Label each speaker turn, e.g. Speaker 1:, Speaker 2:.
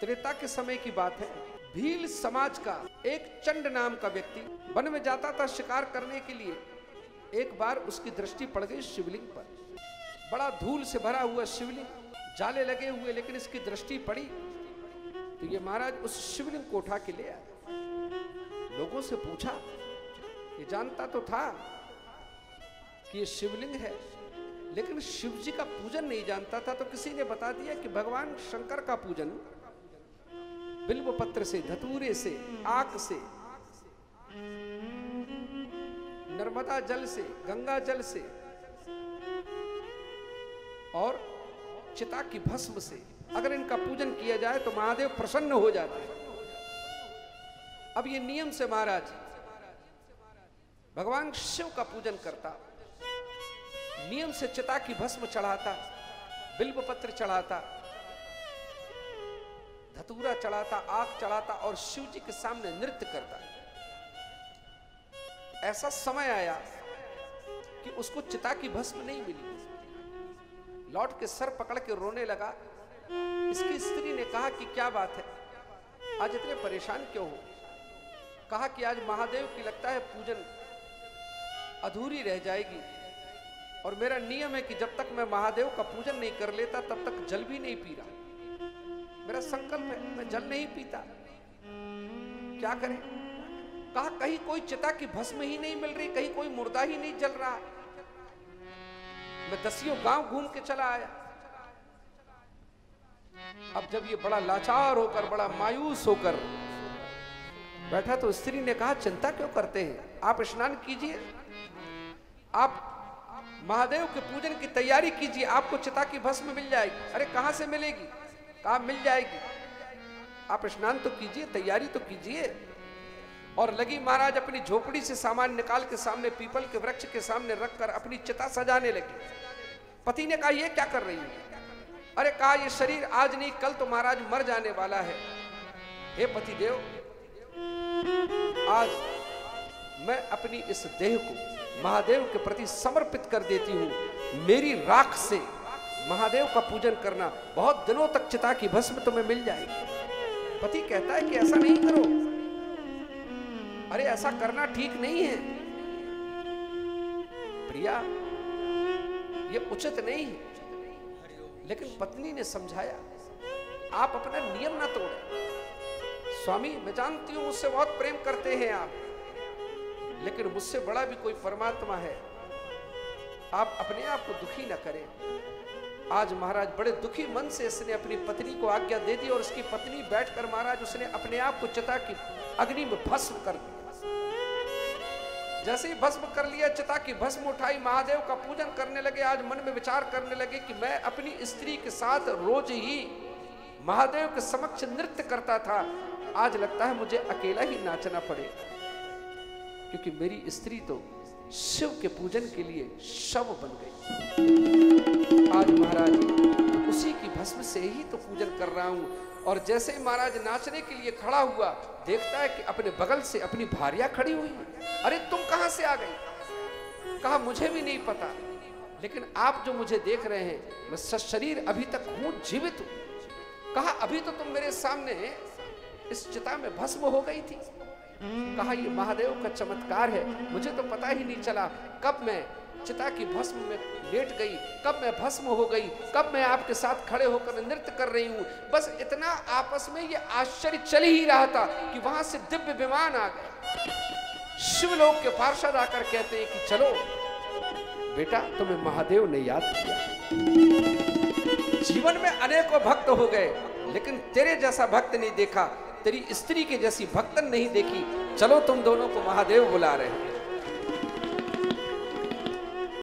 Speaker 1: त्रेता के समय की बात है। भील समाज का एक चंड नाम का व्यक्ति वन में जाता था शिकार करने के लिए। एक बार उसकी दृष्टि पड़ गई शिवलिंग पर। बड़ा धूल से भरा हुआ शिवलिंग, जाले लगे हुए, लेकिन इसकी दृष्टि पड़ी तो ये महाराज उस शिवलिंग को उठा के ले आए। लोगों से पूछा, ये जानता तो था कि ये शिवलिंग है, लेकिन शिव जी का पूजन नहीं जानता था। तो किसी ने बता दिया कि भगवान शंकर का पूजन बिल्व पत्र से, धतूरे से, आक से, नर्मदा जल से, गंगा जल से और चिता की भस्म से अगर इनका पूजन किया जाए तो महादेव प्रसन्न हो जाते हैं। अब ये नियम से महाराज भगवान शिव का पूजन करता, नियम से चिता की भस्म चढ़ाता, बिल्व पत्र चढ़ाता, धतूरा चढ़ाता, आग चढ़ाता और शिव जी के सामने नृत्य करता। ऐसा समय आया कि उसको चिता की भस्म नहीं मिली। लौट के सर पकड़ के रोने लगा। इसकी स्त्री ने कहा कि क्या बात है, आज इतने परेशान क्यों हो? कहा कि आज महादेव की लगता है पूजन अधूरी रह जाएगी और मेरा नियम है कि जब तक मैं महादेव का पूजन नहीं कर लेता तब तक जल भी नहीं पी रहा। मेरा संकल्प है, मैं जल नहीं पीता, क्या करें? कहा कहीं कोई चिता की भस्म ही नहीं मिल रही, कहीं कोई मुर्दा ही नहीं जल रहा। मैं 10 गांव घूम के चला आया। अब जब ये बड़ा लाचार होकर, बड़ा मायूस होकर बैठा तो स्त्री ने कहा, चिंता क्यों करते हैं, आप स्नान कीजिए, आप महादेव के पूजन की तैयारी कीजिए, आपको चिता की भस्म मिल जाएगी। अरे कहां से मिलेगी? कहा मिल जाएगी, आप स्नान तो कीजिए, तैयारी तो कीजिए। और लगी महाराज अपनी झोपड़ी से सामान निकाल के सामने पीपल के वृक्ष के सामने रखकर अपनी चिता सजाने लगी। पति ने कहा, ये क्या कर रही है? अरे कहा, ये शरीर आज नहीं कल तो महाराज मर जाने वाला है। हे पति देव, आज मैं अपनी इस देह को महादेव के प्रति समर्पित कर देती हूं। मेरी राख से महादेव का पूजन करना, बहुत दिनों तक चिता की भस्म तुम्हें मिल जाएगी। पति कहता है कि ऐसा नहीं करो, अरे ऐसा करना ठीक नहीं है प्रिया, ये उचित नहीं है। लेकिन पत्नी ने समझाया, आप अपना नियम ना तोड़ें। स्वामी, मैं जानती हूं मुझसे बहुत प्रेम करते हैं आप, लेकिन मुझसे बड़ा भी कोई परमात्मा है, आप अपने आप को दुखी ना करें। आज महाराज बड़े दुखी मन से इसने अपनी पत्नी को आज्ञा दे दी और उसकी पत्नी बैठकर महाराज उसने अपने आप को चिता की अग्नि में भस्म कर दिया। जैसे ही भस्म कर लिया, चिता की भस्म उठाई, महादेव का पूजन करने लगे। आज मन में विचार करने लगे कि मैं अपनी स्त्री के साथ रोज ही महादेव के समक्ष नृत्य करता था, आज लगता है मुझे अकेला ही नाचना पड़ेगा, क्योंकि मेरी स्त्री तो शिव के पूजन के लिए शव बन गई। आज महाराज उसी की भस्म से ही तो पूजन कर रहा हूं। और जैसे ही महाराज नाचने के लिए खड़ा हुआ, देखता है कि अपने बगल से अपनी भार्या खड़ी हुई। अरे तुम कहां से आ गई? कहा मुझे भी नहीं पता, लेकिन आप जो मुझे देख रहे हैं, मैं सशरीर अभी तक हूं, जीवित हूं। कहा अभी तो तुम मेरे सामने इस चिता में भस्म हो गई थी। कहा ये महादेव का चमत्कार है, मुझे तो पता ही नहीं चला कब मैं चिता की भस्म में लेट गई, कब मैं भस्म हो गई, कब मैं आपके साथ खड़े होकर नृत्य कर रही हूं। बस इतना आपस में ये आश्चर्य चल ही रहा था कि वहां से दिव्य विमान आ गए। शिवलोक के पार्षद आकर कहते हैं कि चलो बेटा, तुम्हें महादेव ने याद किया। जीवन में अनेकों भक्त हो गए, लेकिन तेरे जैसा भक्त नहीं देखा, तेरी स्त्री के जैसी भक्तन नहीं देखी। चलो तुम दोनों को महादेव बुला रहे हैं।